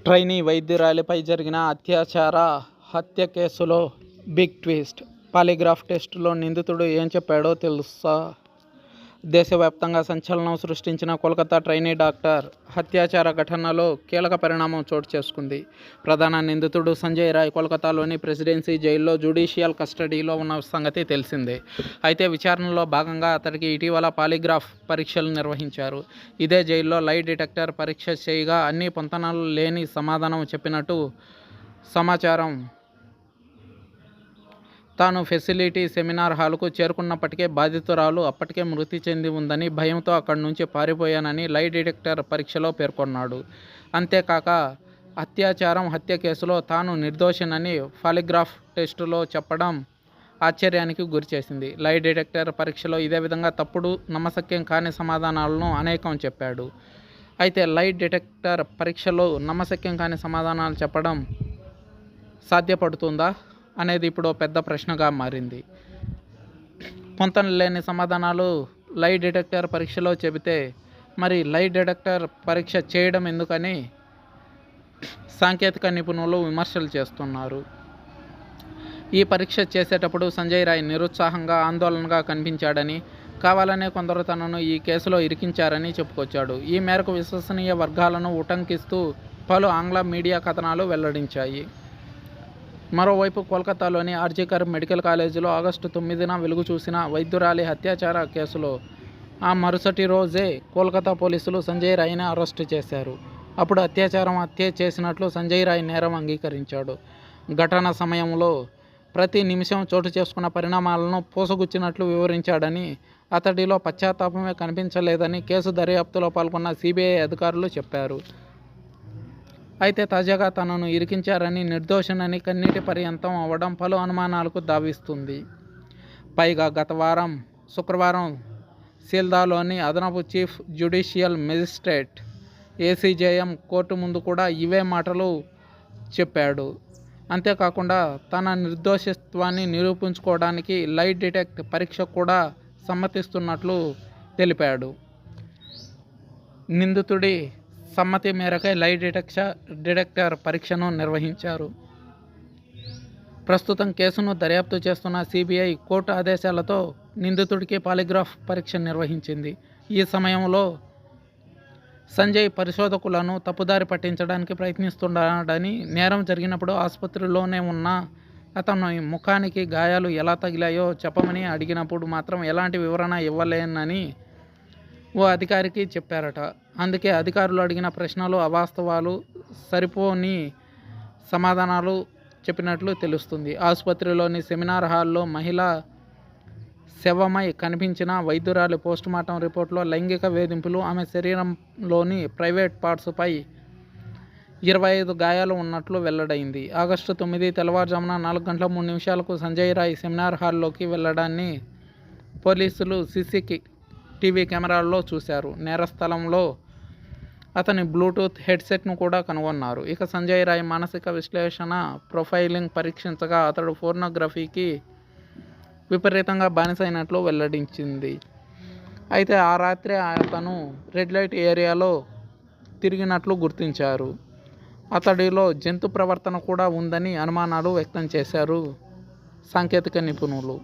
Trainee వైద్యురాలిపై జరిగిన హత్య కేసులో బిగ్ ట్విస్ట్. పాలిగ్రాఫ్ టెస్టులో నిందితుడు ఏం చెప్పాడో తెలుసా? దేశవ్యాప్తంగా సంచలనం సృష్టించిన కోల్కతా ట్రైనీ డాక్టర్ హత్యాచార ఘటనలో కీలక పరిణామం చోటు చేసుకుంది. ప్రధాన నిందితుడు సంజయ్ రాయ్ కోల్కతాలోని ప్రెసిడెన్సీ జైల్లో జ్యుడిషియల్ కస్టడీలో ఉన్న సంగతి తెలిసిందే. అయితే విచారణలో భాగంగా అతడికి ఇటీవల పాలిగ్రాఫ్ పరీక్షలు నిర్వహించారు. ఇదే జైల్లో లై డిటెక్టర్ పరీక్ష చేయగా అన్ని పొంతనలు లేని సమాధానం చెప్పినట్టు సమాచారం. తాను ఫెసిలిటీ సెమినార్ హాల్కు చేరుకున్నప్పటికే బాధితురాలు అప్పటికే మృతి చెంది ఉందని, భయంతో అక్కడి నుంచి పారిపోయానని లై డిటెక్టర్ పరీక్షలో పేర్కొన్నాడు. అంతేకాక హత్య కేసులో తాను నిర్దోషినని పాలిగ్రాఫ్ టెస్టులో చెప్పడం ఆశ్చర్యానికి గురిచేసింది. లై డిటెక్టర్ పరీక్షలో ఇదే విధంగా తప్పుడు, నమ్మశక్యం కాని సమాధానాలను అనేకం చెప్పాడు. అయితే లై డిటెక్టర్ పరీక్షలో నమ్మశక్యం కాని సమాధానాలు చెప్పడం సాధ్యపడుతుందా అనేది ఇప్పుడు పెద్ద ప్రశ్నగా మారింది. పొంతన లేని సమాధానాలు లై డిటెక్టర్ పరీక్షలో చెబితే మరి లై డిటెక్టర్ పరీక్ష చేయడం ఎందుకని సాంకేతిక నిపుణులు విమర్శలు చేస్తున్నారు. ఈ పరీక్ష చేసేటప్పుడు సంజయ్ రాయ్ నిరుత్సాహంగా, ఆందోళనగా కనిపించాడని, కావాలనే కొందరు తనను ఈ కేసులో ఇరికించారని చెప్పుకొచ్చాడు. ఈ మేరకు విశ్వసనీయ వర్గాలను ఉటంకిస్తూ పలు ఆంగ్ల మీడియా కథనాలు వెల్లడించాయి. మరోవైపు కోల్కతాలోని ఆర్జికర్ మెడికల్ కాలేజీలో ఆగస్టు 9న వెలుగు చూసిన వైద్యురాలి హత్యాచార కేసులో ఆ మరుసటి రోజే కోల్కతా పోలీసులు సంజయ్ రాయ్ని అరెస్టు చేశారు. అప్పుడు హత్య చేసినట్లు సంజయ్ రాయ్ నేరం అంగీకరించాడు. ఘటన సమయంలో ప్రతి నిమిషం చోటు చేసుకున్న పరిణామాలను పూసగుచ్చినట్లు వివరించాడని, అతడిలో పశ్చాత్తాపమే కనిపించలేదని కేసు దర్యాప్తులో పాల్గొన్న సిబిఐ అధికారులు చెప్పారు. అయితే తాజాగా తనను ఇరికించారని, నిర్దోషినని కన్నీటి పర్యంతం అవ్వడం పలు అనుమానాలకు దావిస్తుంది. పైగా గత శుక్రవారం సీల్దాలోని అదనపు చీఫ్ జ్యుడిషియల్ మెజిస్ట్రేట్ ఏసీజేఎం కోర్టు ముందు కూడా ఇవే మాటలు చెప్పాడు. అంతేకాకుండా తన నిర్దోషిత్వాన్ని నిరూపించుకోవడానికి లై డిటెక్ట్ పరీక్ష కూడా సమ్మతిస్తున్నట్లు తెలిపాడు. నిందితుడి సమ్మతి మేరకే లై డిటెక్టర్ పరీక్షను నిర్వహించారు. ప్రస్తుతం కేసును దర్యాప్తు చేస్తున్న సిబిఐ కోర్టు ఆదేశాలతో నిందితుడికి పాలిగ్రాఫ్ పరీక్ష నిర్వహించింది. ఈ సమయంలో సంజయ్ పరిశోధకులను తప్పుదారి పట్టించడానికి ప్రయత్నిస్తున్నాడని, నేరం జరిగినప్పుడు ఆసుపత్రిలోనే ఉన్న అతని ముఖానికి గాయాలు ఎలా తగిలాయో చెప్పమని అడిగినప్పుడు మాత్రం ఎలాంటి వివరణ ఇవ్వలేనని ఓ అధికారికి చెప్పారట. అందుకే అధికారులు అడిగిన ప్రశ్నలు అవాస్తవాలు, సరిపోని సమాధానాలు చెప్పినట్లు తెలుస్తుంది. ఆసుపత్రిలోని సెమినార్ హాల్లో మహిళ శవమై కనిపించిన వైద్యురాలి పోస్టుమార్టం రిపోర్టులో లైంగిక వేధింపులు, ఆమె శరీరంలోని ప్రైవేట్ పార్ట్స్పై 25 గాయాలు ఉన్నట్లు వెల్లడైంది. ఆగస్టు 9 తెల్లవారుజామున 4:03 సంజయ్ రాయ్ సెమినార్ హాల్లోకి వెళ్లడాన్ని పోలీసులు టీవీ కెమెరాల్లో చూశారు. నేరస్థలంలో అతని బ్లూటూత్ హెడ్సెట్ను కూడా కనుగొన్నారు. ఇక సంజయ్ రాయ్ మానసిక విశ్లేషణ, ప్రొఫైలింగ్ పరీక్షించగా అతడు పోర్నోగ్రఫీకి విపరీతంగా బానిసైనట్లు వెల్లడించింది. అయితే ఆ రాత్రే అతను రెడ్ లైట్ ఏరియాలో తిరిగినట్లు గుర్తించారు. అతడిలో జంతు ప్రవర్తన కూడా ఉందని అనుమానాలు వ్యక్తం చేశారు సాంకేతిక నిపుణులు.